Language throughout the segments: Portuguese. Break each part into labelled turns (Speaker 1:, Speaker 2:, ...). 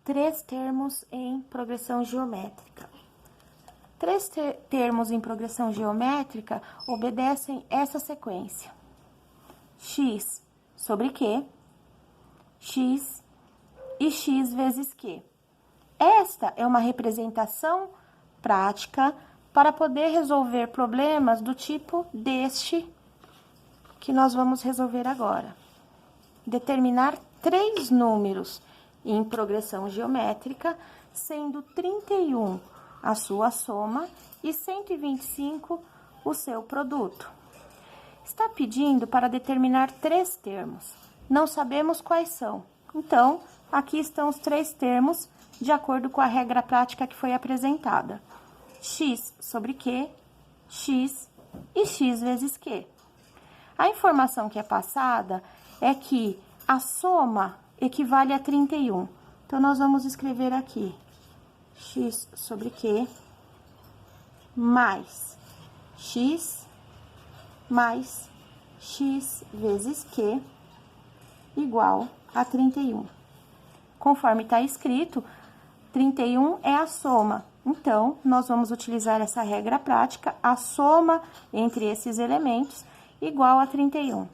Speaker 1: Três termos em progressão geométrica. Três termos em progressão geométrica obedecem essa sequência: x sobre q, x e x vezes q. Esta é uma representação prática para poder resolver problemas do tipo deste que nós vamos resolver agora. Determinar três números em progressão geométrica, sendo 31 a sua soma e 125 o seu produto. Está pedindo para determinar três termos. Não sabemos quais são. Então, aqui estão os três termos, de acordo com a regra prática que foi apresentada: x sobre q, x e x vezes q. A informação que é passada é que a soma equivale a 31. Então, nós vamos escrever aqui x sobre q mais x vezes q igual a 31. Conforme está escrito, 31 é a soma. Então, nós vamos utilizar essa regra prática, a soma entre esses elementos igual a 31.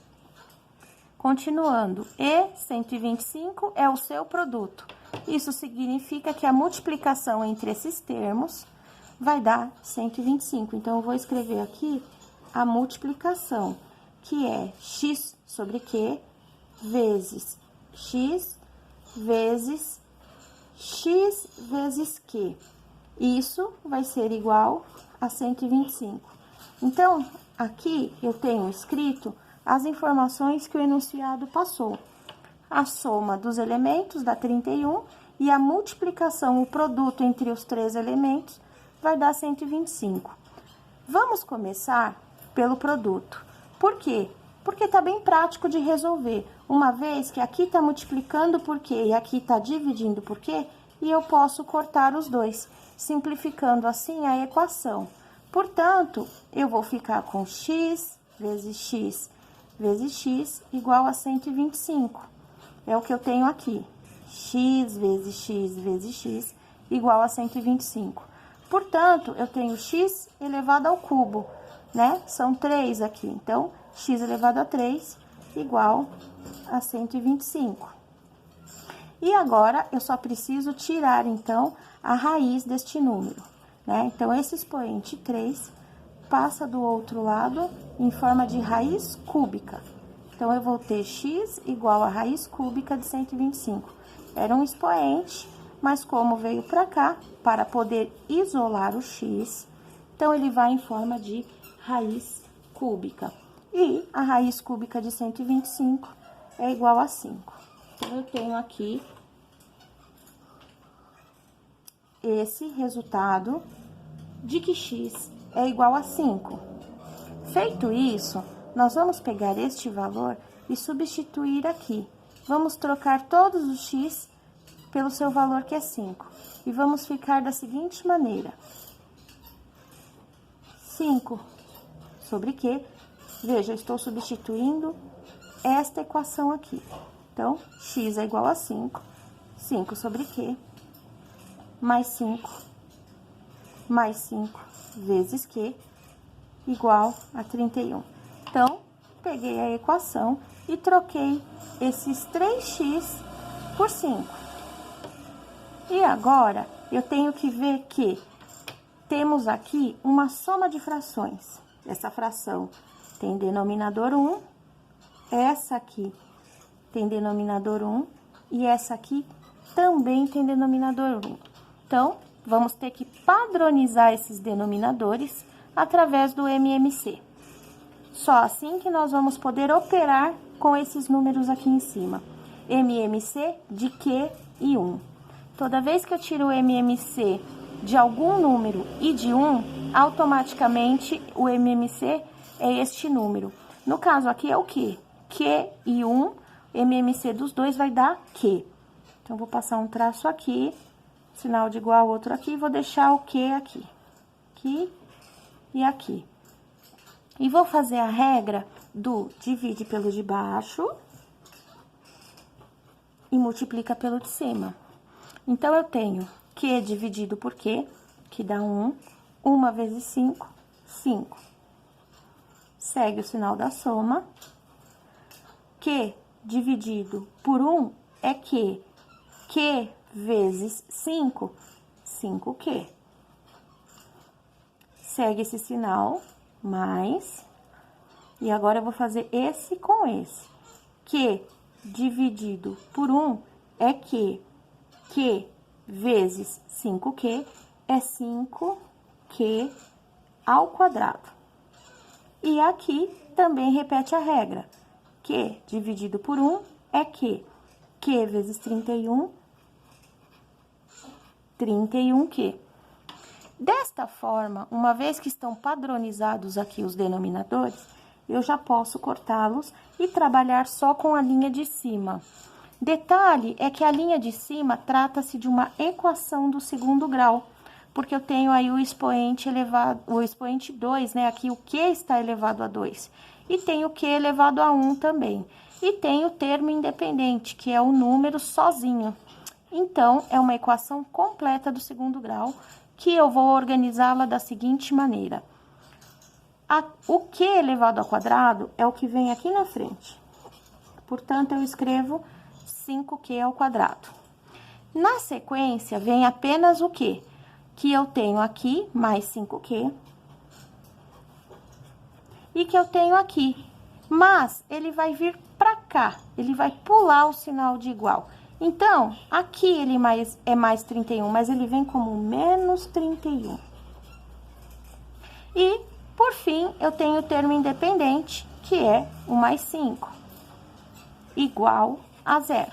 Speaker 1: Continuando, e 125 é o seu produto. Isso significa que a multiplicação entre esses termos vai dar 125. Então, eu vou escrever aqui a multiplicação, que é x sobre q vezes x vezes x vezes q. Isso vai ser igual a 125. Então, aqui eu tenho escrito as informações que o enunciado passou. A soma dos elementos dá 31 e a multiplicação, o produto entre os três elementos, vai dar 125. Vamos começar pelo produto. Por quê? Porque tá bem prático de resolver, uma vez que aqui tá multiplicando por quê e aqui tá dividindo por quê, e eu posso cortar os dois, simplificando assim a equação. Portanto, eu vou ficar com x vezes x vezes x igual a 125. É o que eu tenho aqui. X vezes x vezes x igual a 125. Portanto, eu tenho x elevado ao cubo, né? São 3 aqui. Então, x elevado a 3 igual a 125. E agora, eu só preciso tirar, então, a raiz deste número, né? Então, esse expoente 3 passa do outro lado em forma de raiz cúbica. Então, eu vou ter x igual a raiz cúbica de 125. Era um expoente, mas como veio para cá, para poder isolar o x, então, ele vai em forma de raiz cúbica. E a raiz cúbica de 125 é igual a 5. Então, eu tenho aqui esse resultado de que x é igual a 5. Feito isso, nós vamos pegar este valor e substituir aqui. Vamos trocar todos os x pelo seu valor, que é 5. E vamos ficar da seguinte maneira: 5 sobre q. Veja, eu estou substituindo esta equação aqui. Então, x é igual a 5. 5 sobre q mais 5 vezes q igual a 31. Então, peguei a equação e troquei esses 3x por 5. E agora, eu tenho que ver que temos aqui uma soma de frações. Essa fração tem denominador 1, essa aqui tem denominador 1 e essa aqui também tem denominador 1. Então, vamos ter que padronizar esses denominadores através do MMC. Só assim que nós vamos poder operar com esses números aqui em cima. MMC de Q e 1. Toda vez que eu tiro o MMC de algum número e de 1, automaticamente o MMC é este número. No caso aqui é o Q. Q e 1, MMC dos dois vai dar Q. Então, vou passar um traço aqui, sinal de igual, outro aqui, e vou deixar o Q aqui. Aqui e aqui. E vou fazer a regra do divide pelo de baixo e multiplica pelo de cima. Então, eu tenho Q dividido por Q, que dá 1. 1 vezes 5, 5. Segue o sinal da soma. Q dividido por 1 é Q. Q vezes 5, 5Q. Segue esse sinal, mais. E agora, eu vou fazer esse com esse. Q dividido por 1 é Q. Q vezes 5Q é 5Q ao quadrado. E aqui também repete a regra. Q dividido por 1 é Q. Q vezes 31, 31Q. Desta forma, uma vez que estão padronizados aqui os denominadores, eu já posso cortá-los e trabalhar só com a linha de cima. Detalhe é que a linha de cima trata-se de uma equação do segundo grau, porque eu tenho aí o expoente elevado, o expoente 2, né? Aqui o Q está elevado a 2. E tem o Q elevado a 1 também. E tem o termo independente, que é o número sozinho. Então, é uma equação completa do segundo grau, que eu vou organizá-la da seguinte maneira. O Q elevado ao quadrado é o que vem aqui na frente. Portanto, eu escrevo 5Q ao quadrado. Na sequência, vem apenas o Q, que eu tenho aqui, mais 5Q, e que eu tenho aqui. Mas, ele vai vir pra cá, ele vai pular o sinal de igual. Então, aqui ele é mais 31, mas ele vem como menos 31. E, por fim, eu tenho o termo independente, que é o mais 5, igual a 0.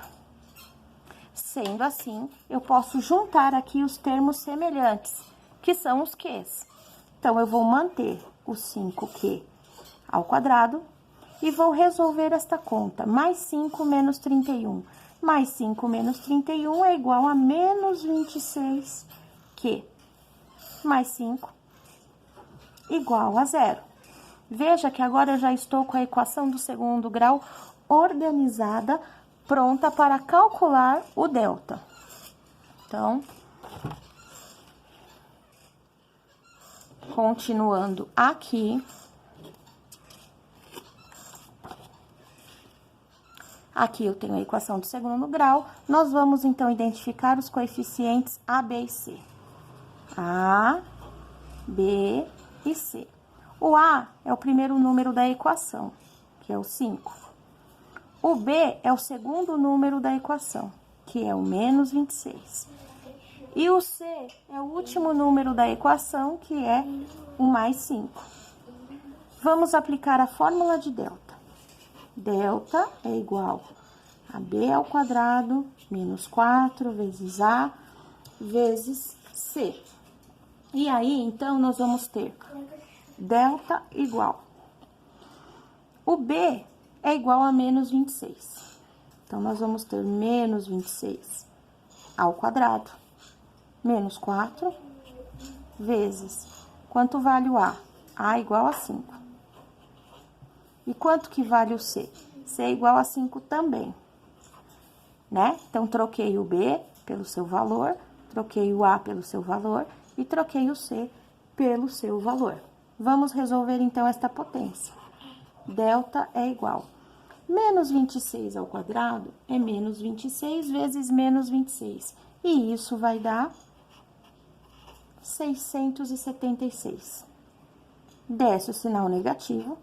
Speaker 1: Sendo assim, eu posso juntar aqui os termos semelhantes, que são os Qs. Então, eu vou manter o 5Q ao quadrado e vou resolver esta conta. Mais 5 menos 31. Mais 5 menos 31 é igual a menos 26Q. Mais 5 igual a 0. Veja que agora eu já estou com a equação do segundo grau organizada, pronta para calcular o delta. Então, continuando aqui. Aqui eu tenho a equação do segundo grau. Nós vamos, então, identificar os coeficientes A, B e C. A, B e C. O A é o primeiro número da equação, que é o 5. O B é o segundo número da equação, que é o menos 26. E o C é o último número da equação, que é o mais 5. Vamos aplicar a fórmula de delta. Delta é igual a B ao quadrado menos 4 vezes A vezes C. E aí, então, nós vamos ter delta igual. O B é igual a menos 26. Então, nós vamos ter menos 26 ao quadrado, menos 4, vezes, quanto vale o A? A igual a 5. E quanto que vale o C? C é igual a 5 também, né? Então, troquei o B pelo seu valor, troquei o A pelo seu valor e troquei o C pelo seu valor. Vamos resolver, então, esta potência. Delta é igual. Menos 26 ao quadrado é menos 26 vezes menos 26. E isso vai dar 676. Desce o sinal negativo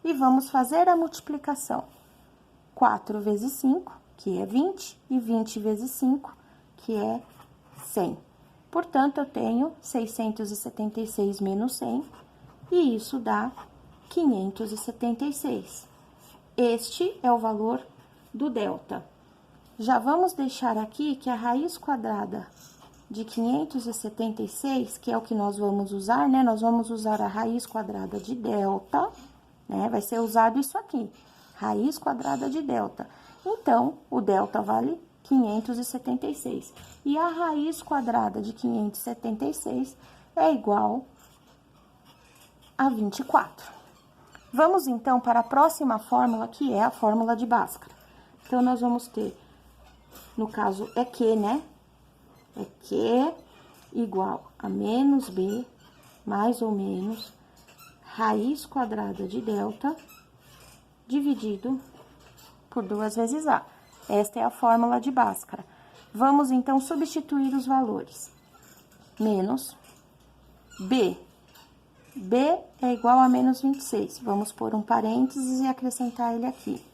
Speaker 1: e vamos fazer a multiplicação. 4 vezes 5, que é 20, e 20 vezes 5, que é 100. Portanto, eu tenho 676 menos 100, e isso dá 576. Este é o valor do delta. Já vamos deixar aqui que a raiz quadrada de 576, que é o que nós vamos usar, né? Nós vamos usar a raiz quadrada de delta, né? Vai ser usado isso aqui, raiz quadrada de delta. Então, o delta vale 576. E a raiz quadrada de 576 é igual a 24. Vamos, então, para a próxima fórmula, que é a fórmula de Bhaskara. Então, nós vamos ter, no caso, é Q, né? é Q igual a menos B, mais ou menos, raiz quadrada de delta, dividido por 2 vezes A. Esta é a fórmula de Bhaskara. Vamos, então, substituir os valores. Menos B. B é igual a menos 26. Vamos pôr um parênteses e acrescentar ele aqui.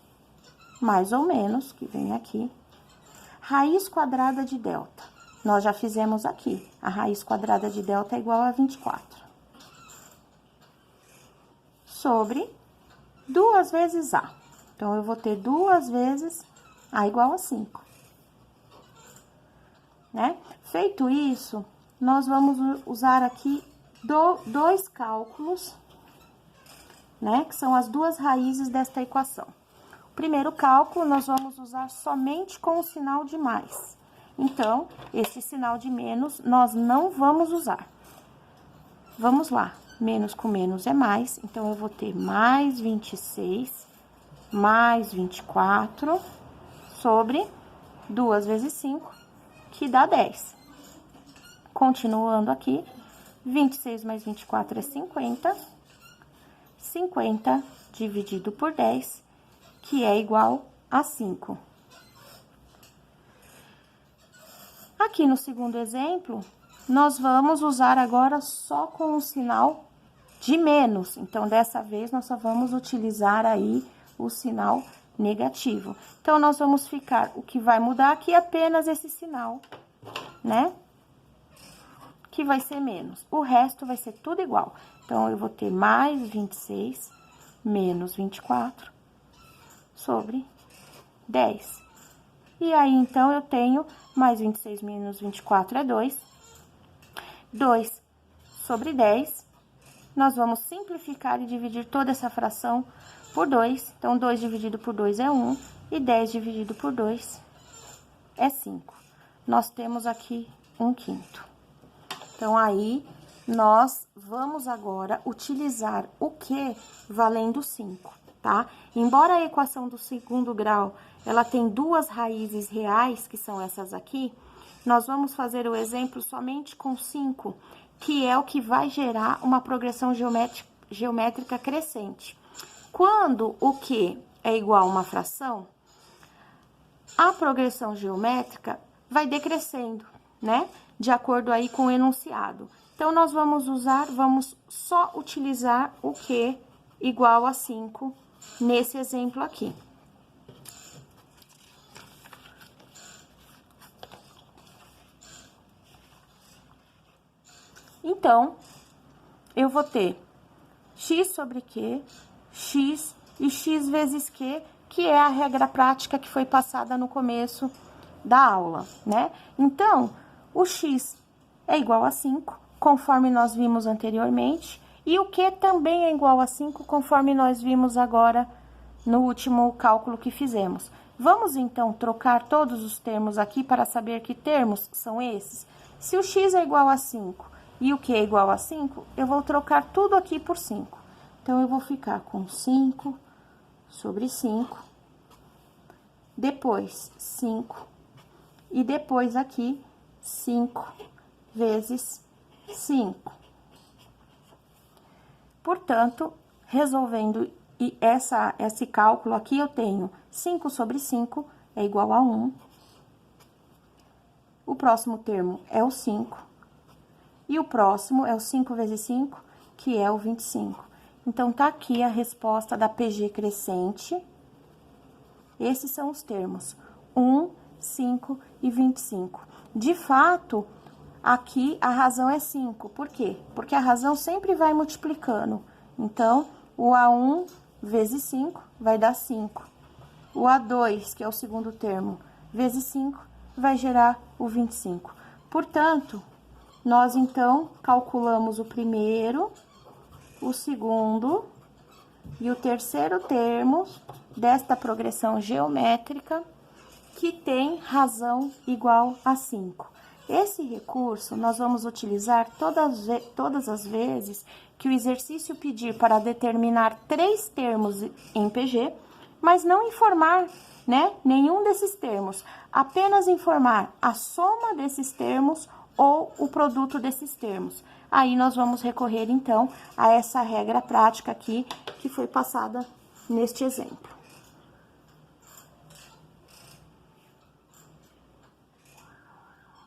Speaker 1: Mais ou menos, que vem aqui. Raiz quadrada de delta. Nós já fizemos aqui. A raiz quadrada de delta é igual a 24. Sobre 2 vezes A. Então, eu vou ter 2 vezes A igual a 5. Né? Feito isso, nós vamos usar aqui dois cálculos, né? Que são as duas raízes desta equação. O primeiro cálculo, nós vamos usar somente com o sinal de mais. Então, esse sinal de menos, nós não vamos usar. Vamos lá. Menos com menos é mais, então, eu vou ter mais 26, mais 24, sobre 2 vezes 5, que dá 10. Continuando aqui, 26 mais 24 é 50. 50 dividido por 10, que é igual a 5. Aqui no segundo exemplo, nós vamos usar agora só com o sinal de menos. Então, dessa vez, nós só vamos utilizar aí o sinal negativo. Então, nós vamos ficar, o que vai mudar aqui é apenas esse sinal, né? Que vai ser menos. O resto vai ser tudo igual. Então, eu vou ter mais 26 menos 24 sobre 10. E aí, então, eu tenho mais 26 menos 24 é 2. 2 sobre 10. Nós vamos simplificar e dividir toda essa fração por 2. Então, 2 dividido por 2 é 1. E 10 dividido por 2 é 5. Nós temos aqui 1/5. Então, aí, nós vamos agora utilizar o Q valendo 5, tá? Embora a equação do segundo grau, ela tem duas raízes reais, que são essas aqui, nós vamos fazer o exemplo somente com 5, que é o que vai gerar uma progressão geométrica crescente. Quando o Q é igual a uma fração, a progressão geométrica vai decrescendo, né? De acordo aí com o enunciado. Então, nós vamos só utilizar o Q igual a 5 nesse exemplo aqui. Então, eu vou ter x sobre q, x e x vezes q, que é a regra prática que foi passada no começo da aula, né? Então, o x é igual a 5, conforme nós vimos anteriormente, e o q também é igual a 5, conforme nós vimos agora no último cálculo que fizemos. Vamos, então, trocar todos os termos aqui para saber que termos são esses. Se o x é igual a 5 e o q é igual a 5, eu vou trocar tudo aqui por 5. Então, eu vou ficar com 5 sobre 5, depois 5, e depois aqui 5 vezes 5. Portanto, resolvendo esse cálculo aqui, eu tenho 5 sobre 5 é igual a 1. O próximo termo é o 5. E o próximo é o 5 vezes 5, que é o 25. Então, tá aqui a resposta da PG crescente. Esses são os termos 1, 5 e 25. De fato, aqui a razão é 5. Por quê? Porque a razão sempre vai multiplicando. Então, o A1 vezes 5 vai dar 5. O A2, que é o segundo termo, vezes 5, vai gerar o 25. Portanto, nós, então, calculamos o primeiro, o segundo e o terceiro termo desta progressão geométrica, que tem razão igual a 5. Esse recurso nós vamos utilizar todas as vezes que o exercício pedir para determinar 3 termos em PG, mas não informar né? Nenhum desses termos. Apenas informar a soma desses termos ou o produto desses termos. Aí, nós vamos recorrer, então, a essa regra prática aqui, que foi passada neste exemplo.